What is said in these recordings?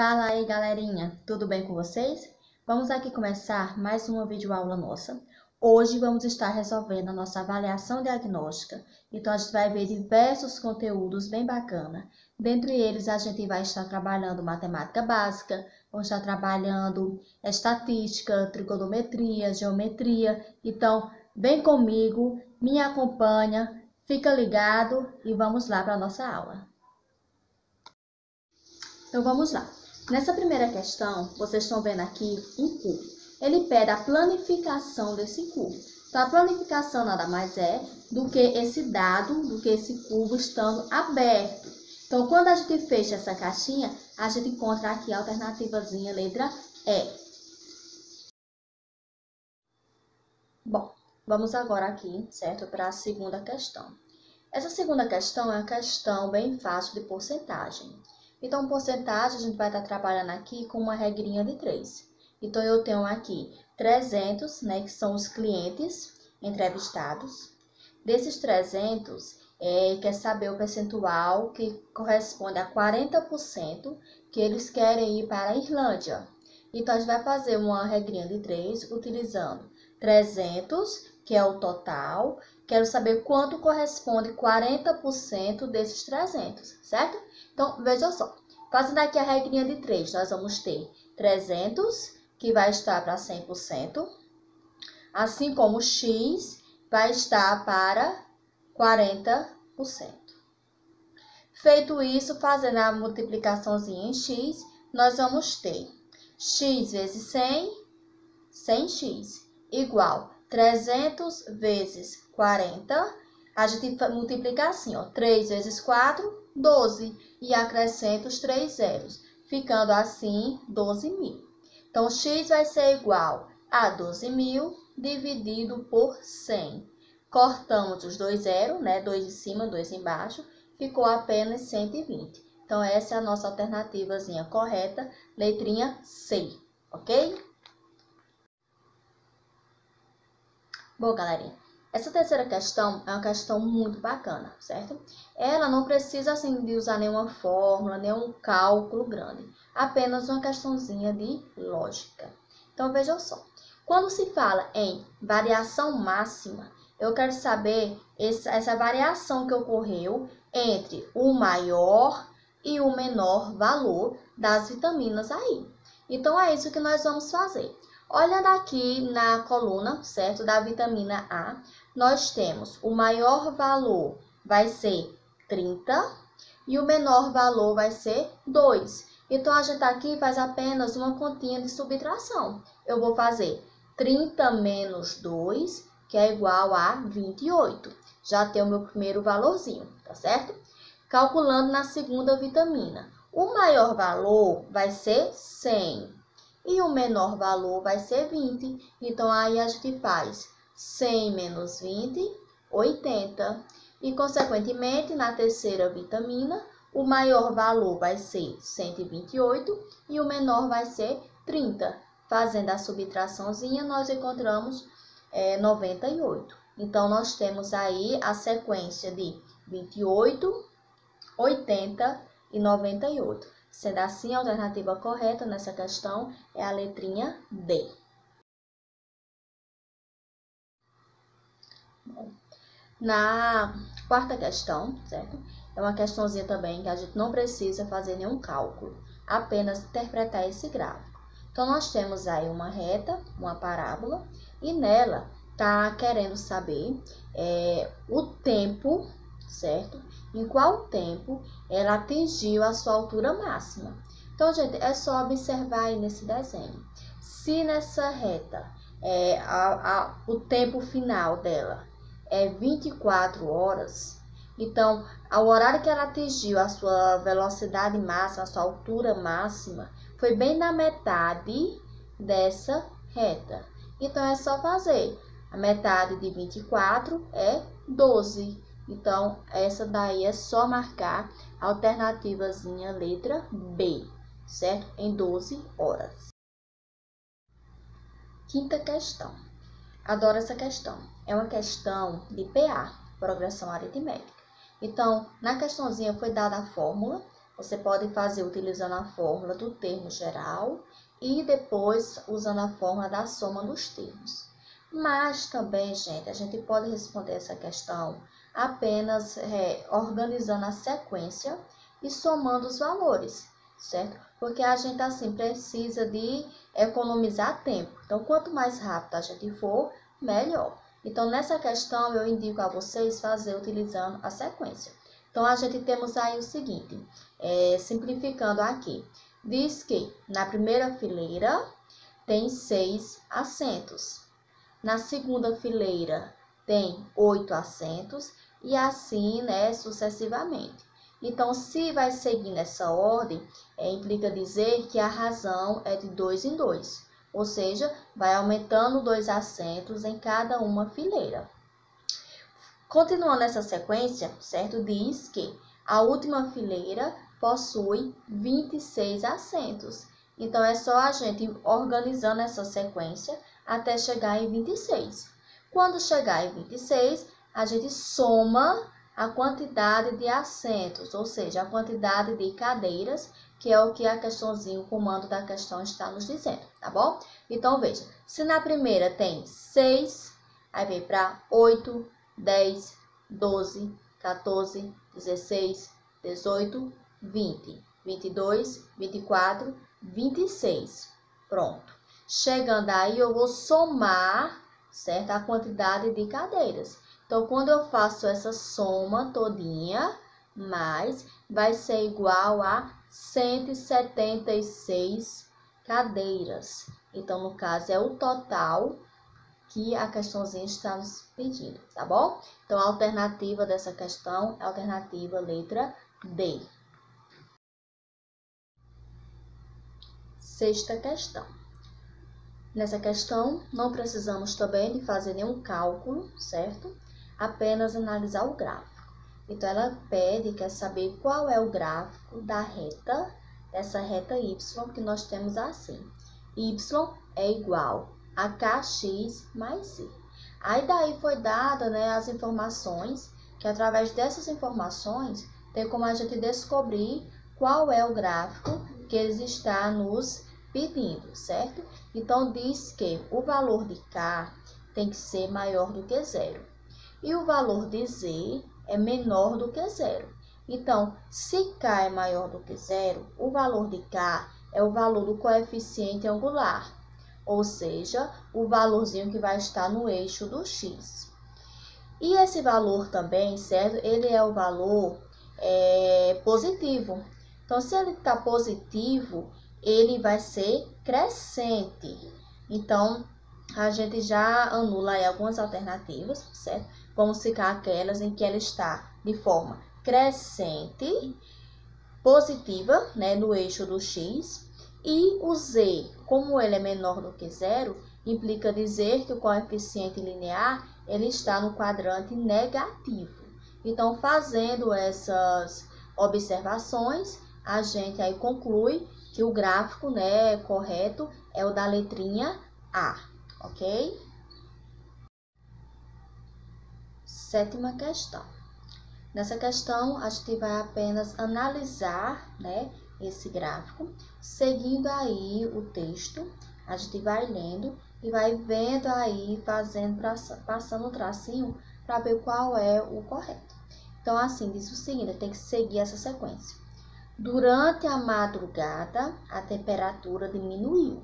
Fala aí, galerinha, tudo bem com vocês? Vamos aqui começar mais uma videoaula nossa. Hoje vamos estar resolvendo a nossa avaliação diagnóstica. Então, a gente vai ver diversos conteúdos bem bacanas. Dentre eles, a gente vai estar trabalhando matemática básica, vamos estar trabalhando estatística, trigonometria, geometria. Então, vem comigo, me acompanha, fica ligado e vamos lá para a nossa aula. Então, vamos lá. Nessa primeira questão, vocês estão vendo aqui um cubo. Ele pede a planificação desse cubo. Então, a planificação nada mais é do que esse dado, do que esse cubo estando aberto. Então, quando a gente fecha essa caixinha, a gente encontra aqui a alternativazinha letra E. Bom, vamos agora aqui, certo? Para a segunda questão. Essa segunda questão é uma questão bem fácil de porcentagem. Então, porcentagem, a gente vai estar trabalhando aqui com uma regrinha de 3. Então, eu tenho aqui 300, né, que são os clientes entrevistados. Desses 300, quer saber o percentual que corresponde a 40% que eles querem ir para a Islândia. Então, a gente vai fazer uma regrinha de 3 utilizando 300, que é o total. Quero saber quanto corresponde 40% desses 300, certo? Então, veja só. Fazendo aqui a regrinha de 3, nós vamos ter 300, que vai estar para 100%. Assim como x vai estar para 40%. Feito isso, fazendo a multiplicaçãozinha em x, nós vamos ter x vezes 100, 100x, igual 300 vezes 40, a gente multiplica assim, ó, 3 vezes 4, 12, e acrescenta os 3 zeros, ficando assim 12.000. Então, x vai ser igual a 12.000 dividido por 100. Cortamos os 2 zeros, né, 2 em cima, 2 embaixo, ficou apenas 120. Então, essa é a nossa alternativazinha correta, letrinha C, ok? Bom, galerinha, essa terceira questão é uma questão muito bacana, certo? Ela não precisa, assim, de usar nenhuma fórmula, nenhum cálculo grande. Apenas uma questãozinha de lógica. Então, vejam só. Quando se fala em variação máxima, eu quero saber essa variação que ocorreu entre o maior e o menor valor das vitaminas aí. Então, é isso que nós vamos fazer. Olhando aqui na coluna, certo, da vitamina A, nós temos o maior valor vai ser 30 e o menor valor vai ser 2. Então, a gente aqui faz apenas uma continha de subtração. Eu vou fazer 30 menos 2, que é igual a 28. Já tem o meu primeiro valorzinho, tá certo? Calculando na segunda vitamina. O maior valor vai ser 100. E o menor valor vai ser 20. Então, aí a gente faz 100 menos 20, 80. E, consequentemente, na terceira vitamina, o maior valor vai ser 128 e o menor vai ser 30. Fazendo a subtraçãozinha, nós encontramos 98. Então, nós temos aí a sequência de 28, 80 e 98. Sendo assim, a alternativa correta nessa questão é a letrinha D. Bom, na quarta questão, certo? É uma questãozinha também que a gente não precisa fazer nenhum cálculo, apenas interpretar esse gráfico. Então, nós temos aí uma reta, uma parábola, e nela está querendo saber o tempo, certo? Em qual tempo ela atingiu a sua altura máxima. Então, gente, é só observar aí nesse desenho. Se nessa reta o tempo final dela é 24 horas, então, ao horário que ela atingiu a sua velocidade máxima, a sua altura máxima, foi bem na metade dessa reta. Então, é só fazer. A metade de 24 é 12. Então, essa daí é só marcar a alternativazinha letra B, certo? Em 12 horas. Quinta questão. Adoro essa questão. É uma questão de PA, progressão aritmética. Então, na questãozinha foi dada a fórmula, Você pode fazer utilizando a fórmula do termo geral e depois usando a fórmula da soma dos termos. Mas também, gente, a gente pode responder essa questão apenas organizando a sequência e somando os valores, certo? Porque a gente assim precisa de economizar tempo. Então, quanto mais rápido a gente for, melhor. Então, nessa questão, eu indico a vocês fazer utilizando a sequência. Então, a gente temos aí o seguinte, simplificando aqui. Diz que na primeira fileira tem 6 assentos. Na segunda fileira tem 8 assentos e assim, né, sucessivamente. Então, se vai seguir nessa ordem, implica dizer que a razão é de 2 em 2, ou seja, vai aumentando 2 assentos em cada uma fileira. Continuando essa sequência, certo? Diz que a última fileira possui 26 assentos. Então, é só a gente organizando essa sequência até chegar em 26. Quando chegar em 26, a gente soma a quantidade de assentos, ou seja, a quantidade de cadeiras, que é o que a questãozinha, o comando da questão está nos dizendo, tá bom? Então, veja, se na primeira tem 6, aí vem para 8, 10, 12, 14, 16, 18, 20, 22, 24, 26. Pronto. Chegando aí, eu vou somar, certo? A quantidade de cadeiras. Então, quando eu faço essa soma todinha, mais, vai ser igual a 176 cadeiras. Então, no caso, é o total que a questãozinha está nos pedindo, tá bom? Então, a alternativa dessa questão é a alternativa letra D. Sexta questão. Nessa questão, não precisamos também de fazer nenhum cálculo, certo? Apenas analisar o gráfico. Então, ela pede, quer saber qual é o gráfico da reta, dessa reta y, que nós temos assim. Y é igual a kx mais y. Aí, daí foi dada, né, as informações, que através dessas informações, tem como a gente descobrir qual é o gráfico que eles estão nos pedindo, certo? Então, diz que o valor de k tem que ser maior do que zero. E o valor de z é menor do que zero. Então, se k é maior do que zero, o valor de k é o valor do coeficiente angular, ou seja, o valorzinho que vai estar no eixo do x. E esse valor também, certo? Ele é o valor positivo. Então, se ele está positivo, ele vai ser crescente. Então, a gente já anula aí algumas alternativas, certo? Vamos ficar aquelas em que ela está de forma crescente, positiva, né, no eixo do x. E o z, como ele é menor do que zero, implica dizer que o coeficiente linear ele está no quadrante negativo. Então, fazendo essas observações, a gente aí conclui que o gráfico, né, correto é o da letrinha A, ok? Sétima questão. Nessa questão, a gente vai apenas analisar, né, esse gráfico, seguindo aí o texto, a gente vai lendo e vai vendo aí, passando o tracinho para ver qual é o correto. Então, assim, diz o seguinte, tem que seguir essa sequência. Durante a madrugada, a temperatura diminuiu.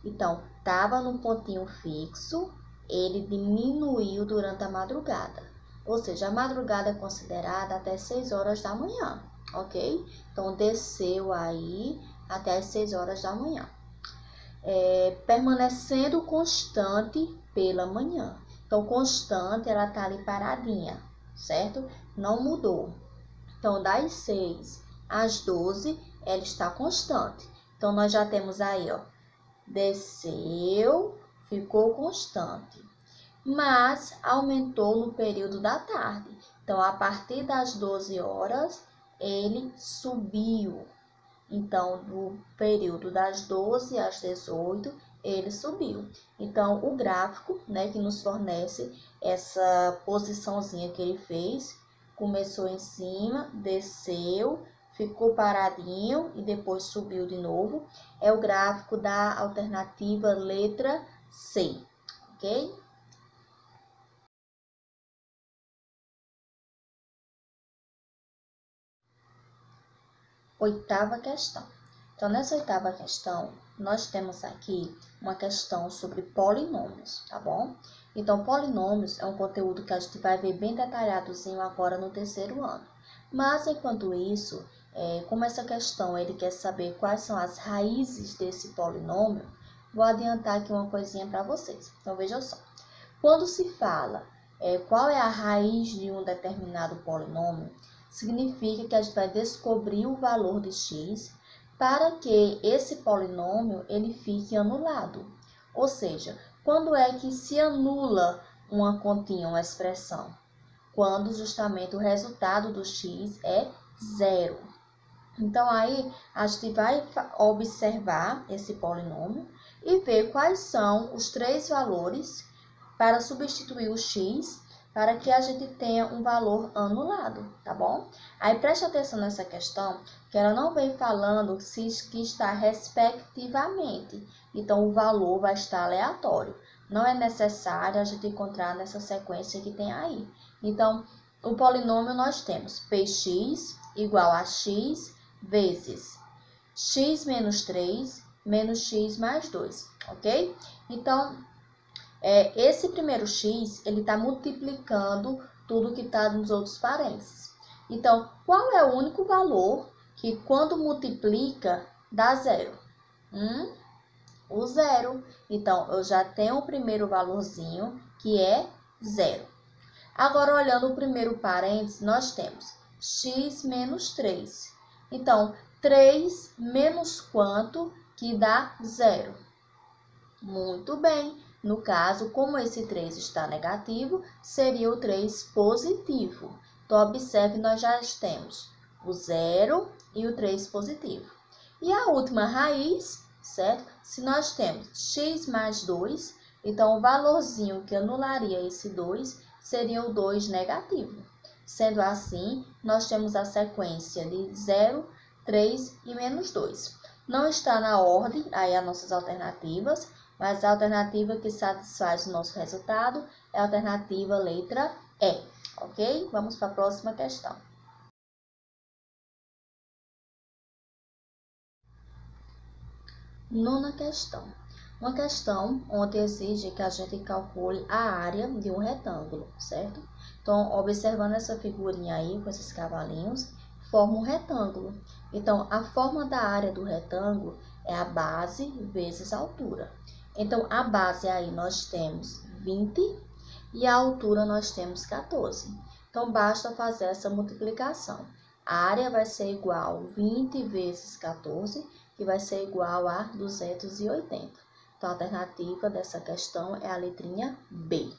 Então, estava num pontinho fixo, ele diminuiu durante a madrugada. Ou seja, a madrugada é considerada até 6 horas da manhã, ok? Então, desceu aí até as 6 horas da manhã. Permanecendo constante pela manhã. Então, constante, ela tá ali paradinha, certo? Não mudou. Então, das 6 às 12, ela está constante. Então, nós já temos aí, ó, desceu, ficou constante, mas aumentou no período da tarde. Então, a partir das 12 horas, ele subiu. Então, do período das 12 às 18, ele subiu. Então, o gráfico, né, que nos fornece essa posiçãozinha que ele fez, começou em cima, desceu, ficou paradinho e depois subiu de novo, é o gráfico da alternativa letra C, ok? Oitava questão. Então, nessa oitava questão, nós temos aqui uma questão sobre polinômios, tá bom? Então, polinômios é um conteúdo que a gente vai ver bem detalhadozinho agora no terceiro ano. Mas, enquanto isso, como essa questão ele quer saber quais são as raízes desse polinômio, vou adiantar aqui uma coisinha para vocês. Então, veja só. Quando se fala qual é a raiz de um determinado polinômio, significa que a gente vai descobrir o valor de x para que esse polinômio ele fique anulado. Ou seja, quando é que se anula uma continha, uma expressão? Quando justamente o resultado do x é zero. Então, aí a gente vai observar esse polinômio e ver quais são os três valores para substituir o x para que a gente tenha um valor anulado, tá bom? Aí preste atenção nessa questão, que ela não vem falando que está respectivamente. Então, o valor vai estar aleatório. Não é necessário a gente encontrar nessa sequência que tem aí. Então, o polinômio nós temos px igual a x vezes x menos 3 menos x mais 2, ok? Então, esse primeiro x, ele está multiplicando tudo que está nos outros parênteses. Então, qual é o único valor que quando multiplica dá zero? O zero. Então, eu já tenho o primeiro valorzinho, que é zero. Agora, olhando o primeiro parênteses, nós temos x menos 3. Então, 3 menos quanto que dá zero? Muito bem. No caso, como esse 3 está negativo, seria o 3 positivo. Então, observe, nós já temos o 0 e o 3 positivo. E a última raiz, certo? Se nós temos x mais 2, então o valorzinho que anularia esse 2 seria o 2 negativo. Sendo assim, nós temos a sequência de 0, 3 e menos 2. Não está na ordem aí as nossas alternativas, mas a alternativa que satisfaz o nosso resultado é a alternativa letra E, ok? Vamos para a próxima questão. Nona questão. Uma questão onde exige que a gente calcule a área de um retângulo, certo? Então, observando essa figurinha aí, com esses cavalinhos, forma um retângulo. Então, a forma da área do retângulo é a base vezes a altura. Então, a base aí nós temos 20 e a altura nós temos 14. Então, basta fazer essa multiplicação. A área vai ser igual a 20 vezes 14, que vai ser igual a 280. Então, a alternativa dessa questão é a letrinha B.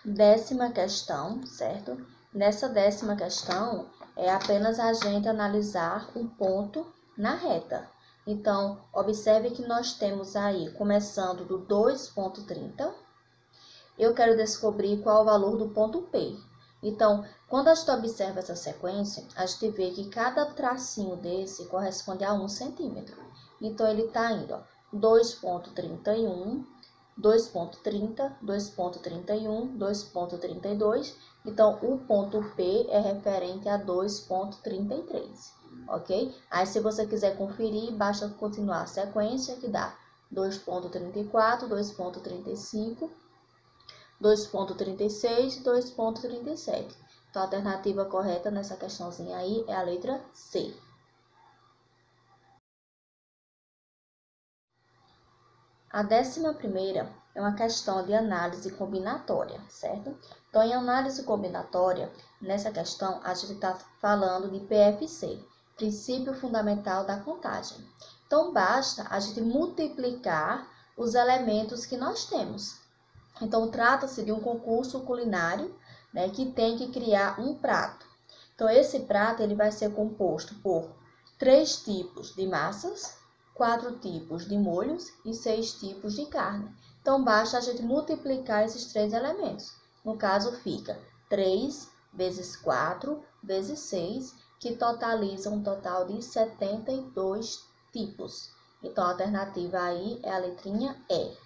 Décima questão, certo? Nessa décima questão, é apenas a gente analisar um ponto na reta. Então, observe que nós temos aí, começando do 2,30, eu quero descobrir qual o valor do ponto P. Então, quando a gente observa essa sequência, a gente vê que cada tracinho desse corresponde a 1 centímetro. Então, ele está indo, 2,31, 2,30, 2,31, 2,32. Então, o ponto P é referente a 2,33, ok? Aí, se você quiser conferir, basta continuar a sequência, que dá 2,34, 2,35, 2,36 e 2,37. Então, a alternativa correta nessa questãozinha aí é a letra C. A 11ª é uma questão de análise combinatória, certo? Então, em análise combinatória, nessa questão, a gente está falando de PFC, Princípio Fundamental da Contagem. Então, basta a gente multiplicar os elementos que nós temos. Então, trata-se de um concurso culinário, né, que tem que criar um prato. Então, esse prato ele vai ser composto por 3 tipos de massas, 4 tipos de molhos e 6 tipos de carne. Então, basta a gente multiplicar esses 3 elementos. No caso, fica 3 vezes 4 vezes 6, que totaliza um total de 72 tipos. Então, a alternativa aí é a letrinha E.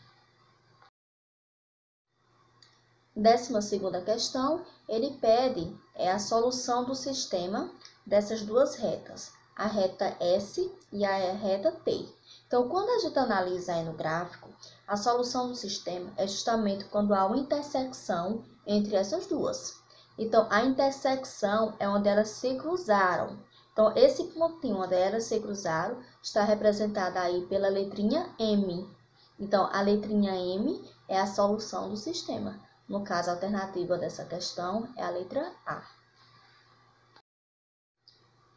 12ª questão, ele pede a solução do sistema dessas duas retas, a reta S e a reta T. Então, quando a gente analisa aí no gráfico, a solução do sistema é justamente quando há uma intersecção entre essas duas. Então, a intersecção é onde elas se cruzaram. Então, esse pontinho onde elas se cruzaram está representado aí pela letrinha M. Então, a letrinha M é a solução do sistema. No caso, a alternativa dessa questão é a letra A.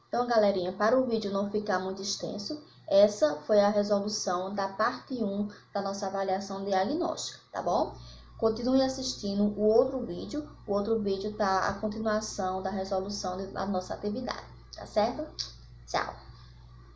Então, galerinha, para o vídeo não ficar muito extenso, essa foi a resolução da parte 1 da nossa avaliação diagnóstica, tá bom? Continue assistindo o outro vídeo tá a continuação da resolução da nossa atividade, tá certo? Tchau!